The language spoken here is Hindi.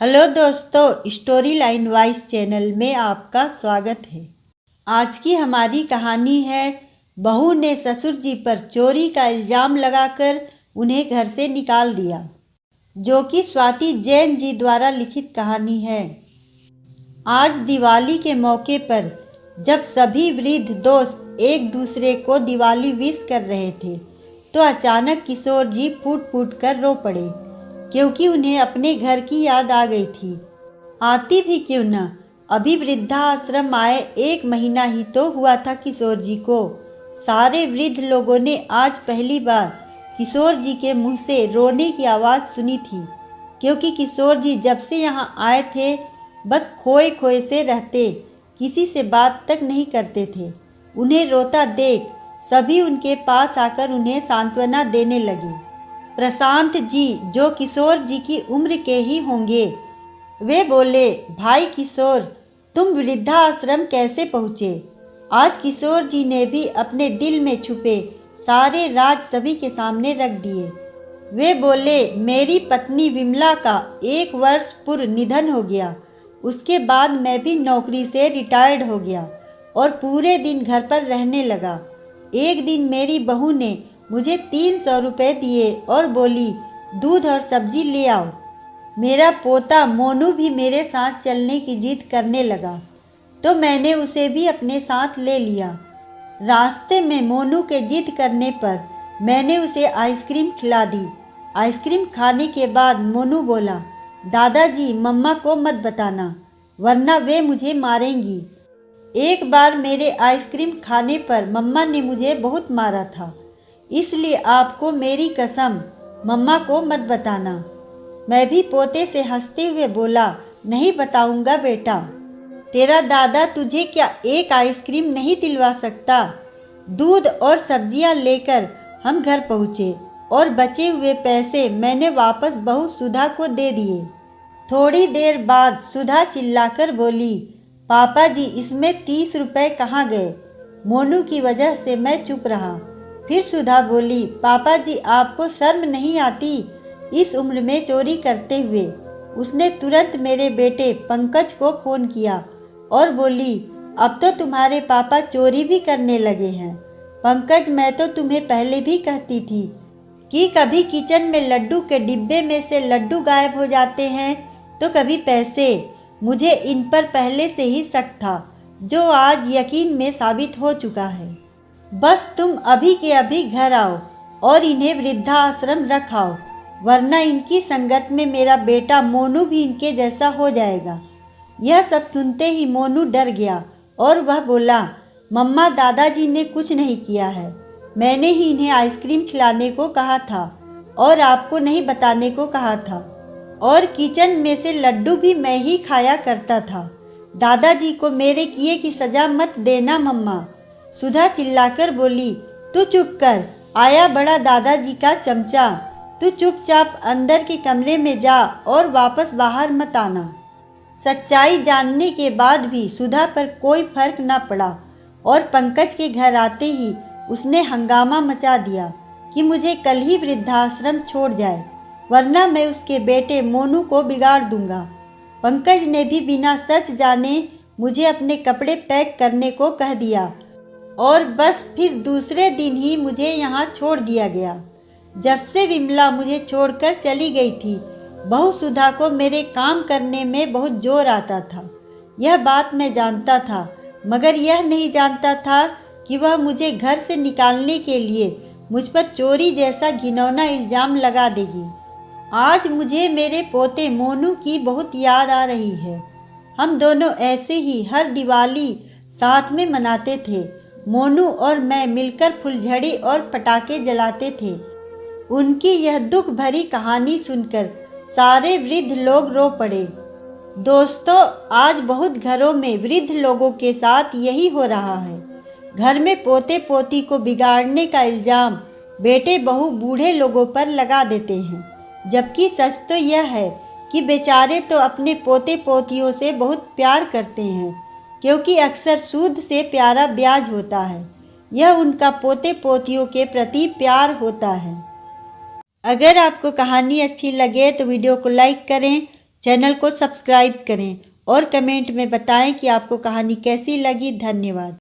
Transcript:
हेलो दोस्तों, स्टोरी लाइन वाइज चैनल में आपका स्वागत है। आज की हमारी कहानी है बहू ने ससुर जी पर चोरी का इल्ज़ाम लगाकर उन्हें घर से निकाल दिया, जो कि स्वाति जैन जी द्वारा लिखित कहानी है। आज दिवाली के मौके पर जब सभी वृद्ध दोस्त एक दूसरे को दिवाली विश कर रहे थे, तो अचानक किशोर जी फूट फूट कर रो पड़े, क्योंकि उन्हें अपने घर की याद आ गई थी। आती भी क्यों न, अभी वृद्धाश्रम आए 1 महीना ही तो हुआ था किशोर जी को। सारे वृद्ध लोगों ने आज पहली बार किशोर जी के मुंह से रोने की आवाज़ सुनी थी, क्योंकि किशोर जी जब से यहाँ आए थे बस खोए खोए से रहते, किसी से बात तक नहीं करते थे। उन्हें रोता देख सभी उनके पास आकर उन्हें सांत्वना देने लगे। प्रशांत जी, जो किशोर जी की उम्र के ही होंगे, वे बोले, भाई किशोर, तुम वृद्धाश्रम कैसे पहुँचे? आज किशोर जी ने भी अपने दिल में छुपे सारे राज सभी के सामने रख दिए। वे बोले, मेरी पत्नी विमला का 1 वर्ष पूर्व निधन हो गया। उसके बाद मैं भी नौकरी से रिटायर्ड हो गया और पूरे दिन घर पर रहने लगा। एक दिन मेरी बहू ने मुझे 300 रुपये दिए और बोली, दूध और सब्जी ले आओ। मेरा पोता मोनू भी मेरे साथ चलने की जिद करने लगा, तो मैंने उसे भी अपने साथ ले लिया। रास्ते में मोनू के जिद करने पर मैंने उसे आइसक्रीम खिला दी। आइसक्रीम खाने के बाद मोनू बोला, दादाजी मम्मा को मत बताना, वरना वे मुझे मारेंगी। एक बार मेरे आइसक्रीम खाने पर मम्मा ने मुझे बहुत मारा था, इसलिए आपको मेरी कसम, मम्मा को मत बताना। मैं भी पोते से हंसते हुए बोला, नहीं बताऊंगा बेटा। तेरा दादा तुझे क्या 1 आइसक्रीम नहीं दिलवा सकता? दूध और सब्जियां लेकर हम घर पहुँचे और बचे हुए पैसे मैंने वापस बहू सुधा को दे दिए। थोड़ी देर बाद सुधा चिल्लाकर बोली, पापा जी, इसमें 30 रुपये कहाँ गए? मोनू की वजह से मैं चुप रहा। फिर सुधा बोली, पापा जी, आपको शर्म नहीं आती इस उम्र में चोरी करते हुए? उसने तुरंत मेरे बेटे पंकज को फ़ोन किया और बोली, अब तो तुम्हारे पापा चोरी भी करने लगे हैं। पंकज, मैं तो तुम्हें पहले भी कहती थी कि कभी किचन में लड्डू के डिब्बे में से लड्डू गायब हो जाते हैं, तो कभी पैसे। मुझे इन पर पहले से ही शक था, जो आज यकीन में साबित हो चुका है। बस तुम अभी के अभी घर आओ और इन्हें वृद्धाश्रम रखाओ, वरना इनकी संगत में मेरा बेटा मोनू भी इनके जैसा हो जाएगा। यह सब सुनते ही मोनू डर गया और वह बोला, मम्मा, दादाजी ने कुछ नहीं किया है। मैंने ही इन्हें आइसक्रीम खिलाने को कहा था और आपको नहीं बताने को कहा था, और किचन में से लड्डू भी मैं ही खाया करता था। दादाजी को मेरे किए की सज़ा मत देना मम्मा। सुधा चिल्लाकर बोली, तू चुप कर, आया बड़ा दादाजी का चमचा। तू चुपचाप अंदर के कमरे में जा और वापस बाहर मत आना। सच्चाई जानने के बाद भी सुधा पर कोई फर्क न पड़ा और पंकज के घर आते ही उसने हंगामा मचा दिया कि मुझे कल ही वृद्धाश्रम छोड़ जाए, वरना मैं उसके बेटे मोनू को बिगाड़ दूंगा। पंकज ने भी बिना सच जाने मुझे अपने कपड़े पैक करने को कह दिया और बस फिर दूसरे दिन ही मुझे यहाँ छोड़ दिया गया। जब से विमला मुझे छोड़कर चली गई थी, बहू सुधा को मेरे काम करने में बहुत जोर आता था। यह बात मैं जानता था, मगर यह नहीं जानता था कि वह मुझे घर से निकालने के लिए मुझ पर चोरी जैसा घिनौना इल्ज़ाम लगा देगी। आज मुझे मेरे पोते मोनू की बहुत याद आ रही है। हम दोनों ऐसे ही हर दिवाली साथ में मनाते थे। मोनू और मैं मिलकर फुलझड़ी और पटाखे जलाते थे। उनकी यह दुख भरी कहानी सुनकर सारे वृद्ध लोग रो पड़े। दोस्तों, आज बहुत घरों में वृद्ध लोगों के साथ यही हो रहा है। घर में पोते पोती को बिगाड़ने का इल्ज़ाम बेटे बहू बूढ़े लोगों पर लगा देते हैं, जबकि सच तो यह है कि बेचारे तो अपने पोते पोतियों से बहुत प्यार करते हैं, क्योंकि अक्सर सूद से प्यारा ब्याज होता है। यह उनका पोते पोतियों के प्रति प्यार होता है। अगर आपको कहानी अच्छी लगे तो वीडियो को लाइक करें चैनल को सब्सक्राइब करें और कमेंट में बताएं कि आपको कहानी कैसी लगी। धन्यवाद।